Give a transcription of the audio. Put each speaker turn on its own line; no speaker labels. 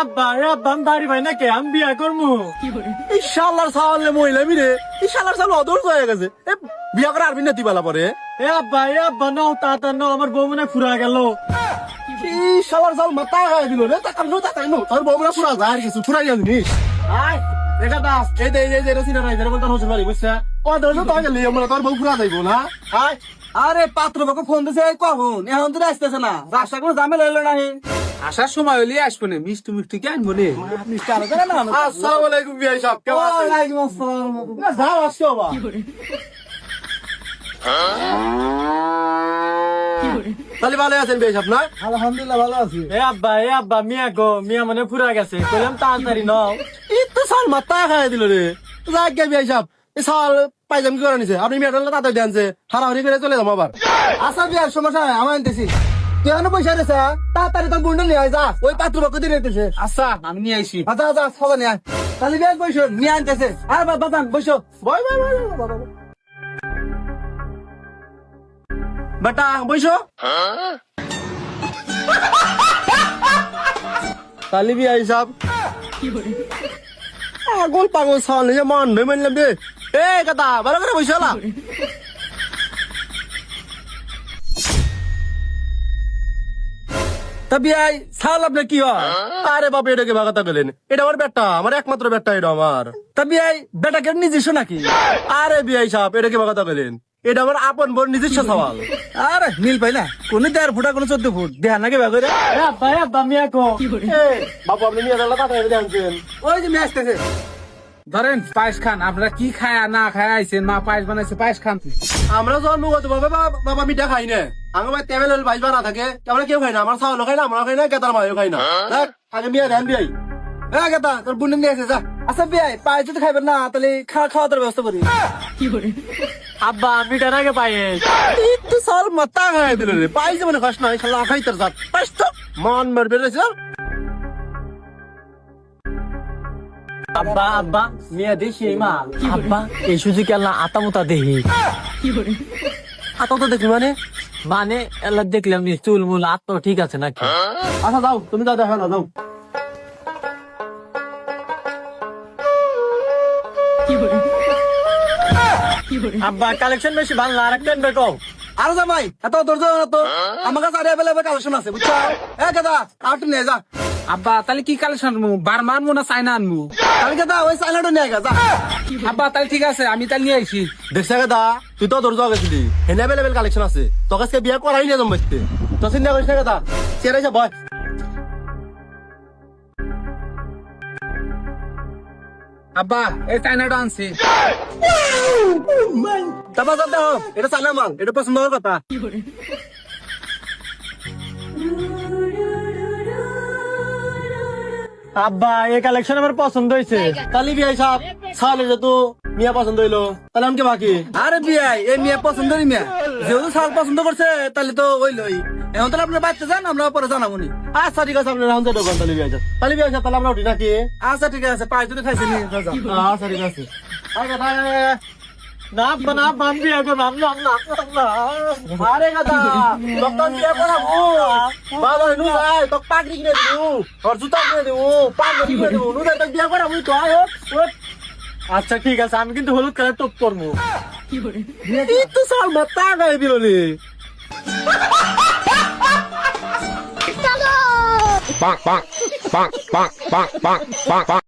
আব্বা আমি বাড়ি ভাই নাকি আমি বিয়া করবো।
এই শালার সাওয়ালে মহিলা মিরে এই শালার সাল অদর্শ হয়ে গেছে বিয়া করে আরবি নাতি বালা পরে
আব্বা নাও তাতা নাও আমার বউ মনে ফুরা গেল।
এই শালার সাল মাথা হয়ে দিল রে তাকাম নো তোর বউরা পুরা যায় কিছু ফুরাই গেল নিস আয় দেখা দাস এই দে এই যে রসিনা রাই ধরে বলতা হোসে পারি বুঝছা কত ধরে তো গেলি আমরা তোর বউ ফুরা যাইবো না আয়
আরে পাত্র বাকে ফোন দিছে কখন এখন তো আসতেছে না, রাস্তা কোনো ঝামেলা হইলো না।
আসার সময় হলে আসবো না, মিষ্টি মিষ্টি কে আনবো নে।
মিষ্টি আলো করে না।
আসসালামু আলাইকুম বিয়াই সাহেব কেমন আছেন?
ওয়ালাইকুম আসসালাম।
না যাও আসছো বা তাহলে ভালো আছেন বিয়াই সাহেব না?
আলহামদুলিল্লাহ ভালো আছি।
আব্বা মিয়া মানে ফুরা গেছে কইলাম তাড়াতাড়ি নাও।
এই তো সাল মাথা খাই দিল রে যাক গে বিয়াই সাহেব এই সাল পাইজাম কি করে নিছে আপনি মেডাল তাড়াতাড়ি দেনছে হারাহারি করে চলে যাবো আবার
আচ্ছা বিয়ার সমস্যা নাই, আমার আনতেছি। তুই এখনো পয়সা রেছে তাড়াতাড়ি তোর বুন্ডে নিয়ে আয়, যা ওই পাত্র বাকে দিয়ে রেখেছে।
আচ্ছা আমি নিয়ে আইসি।
আচ্ছা আচ্ছা সবাই নিয়ে আয়, তাহলে বিয়ার বসো নিয়ে আনতেছে। আর বাবা বসো।
বয় বেটা বইসো তালি বিয়াই সাহেব পাগল পাগল সাল নিজে মান ভে মানলাম রে এ কথা ভালো করে বইসো না
তা বিয়াই সাল আপনার কি হয়?
আরে বাবা এটাকে ভাগাতা গেলেন এটা আমার বেটা আমার একমাত্র বেটা এটা আমার
তা বিয়াই বেটাকে নিজস্ব নাকি?
আরে বিয়াই সাহেব এটাকে ভাগাতা গেলেন এটা আমার আপন বোন নিজস্ব সওয়াল
আরে মিল পাই না, কোন 1.5 ফুট কোন 14 ফুট দেহা নাকি বেগরে।
আব্বা মিয়া কো
বাবু আপনি নিয়ে যাওয়া তাড়াতাড়ি জানছেন
ওই যে মেয়ে আসতেছে।
ধরেন পায়েস খান, আপনারা কি খায় না খায় আইছেন, মা পায়েস বানাইছে পায়েস খান।
আমরা জন্মগত ভাবে বাবা মিঠা খাই না আমার ভাই টেবিল ভাইস বানা থাকে আমরা কেউ খাই না আমার চাউল খাই না আমরা খাই না কেতার মায়ও খাই না দেখ আগে বিয়া ধ্যান বিয়াই
হ্যাঁ গেতা তোর বুন্ডে নিয়ে আসে যা। আচ্ছা বিয়াই পায়েস যদি খাইবেন না তাহলে খাওয়া দাওয়ার ব্যবস্থা করি।
আব্বা আমি টার আগে পাইস
একটু সাল মাথা খাই দিল রে পাইছে মানে খাস না শালা খাই তোর জাত পাইছ তো মান মারবে রে স্যার
আব্বা মিয়া দেখি মা আব্বা এই সুযোগ আল্লাহ আতামতা দেহি
আতো তো দেখি
মানে আল্লাহ দেখলাম চুল মুল আত্ম ঠিক আছে নাকি।
আচ্ছা যাও তুমি যাও দেখা না যাও
আব্বা কালেকশন বেশি ভালো না আরেকটা বেকো।
আরো যা ভাই এত ধৈর্য না তো, আমার কাছে আরে অ্যাভেলেবল কালেকশন আছে বুঝছো। এ গেতা আর তুই নিয়ে যা।
আব্বা তাহলে কি কালেকশন আনবো, বার্মা আনবো না চাইনা আনবো?
তাহলে গেতা ওই সাইনাটা নিয়ে যা।
আব্বা তাহলে ঠিক আছে আমি তাহলে নিয়ে আইসি।
দেখছে গেদা তুই তো দরজা গেছিলি হেন অ্যাভেলেবেল কালেকশন আছে তোকে আজকে বিয়া করাই নিয়ে জমতে তো চিন্তা করিস না গেদা চেরাইছে বয়
আব্বা এই চাইনাটা আনছি।
তারপর যাতে হোক এটা চাইনা মাল এটা পছন্দ হওয়ার কথা
আব্বা এই কালেকশন আমার পছন্দ হয়েছে।
তালি বিয়াই সাহেব সালে যেহেতু মিয়া পছন্দ হইলো তাহলে আমাকে বাকি
আরে বিয়াই এই মেয়ে পছন্দরই মেয়ে, যেহেতু সাল পছন্দ করছে তাহলে তো ওই লই। এখন তাহলে আপনার বাচ্চা যান, আমরা পরে জানাবো নি।
আচ্ছা ঠিক আছে আপনি রাউন্ড দোকান তালি বিয়াই সাহেব তাহলে আমরা উঠি নাকি
আচ্ছা ঠিক আছে, পায়েস যদি খাইছে নি যা।
আচ্ছা ঠিক আছে
না আব্বা না আব্বা আমি বিয়া করবো
আরে গাদা তখন বিয়া করাবো ভালো নু যাই তো পাগড়ি কিনে দিবো আর জুতা কিনে দিবো পাগড়ি কিনে দিবো নু যাই তো বিয়া করাবো তো আয়
আচ্ছা ঠিক আছে আমি কিন্তু হলুদ কালার টপ করবো।
এই তো সাল মাথা গায়ে দিল রে
bonk bonk bonk bonk bonk bonk bonk bonk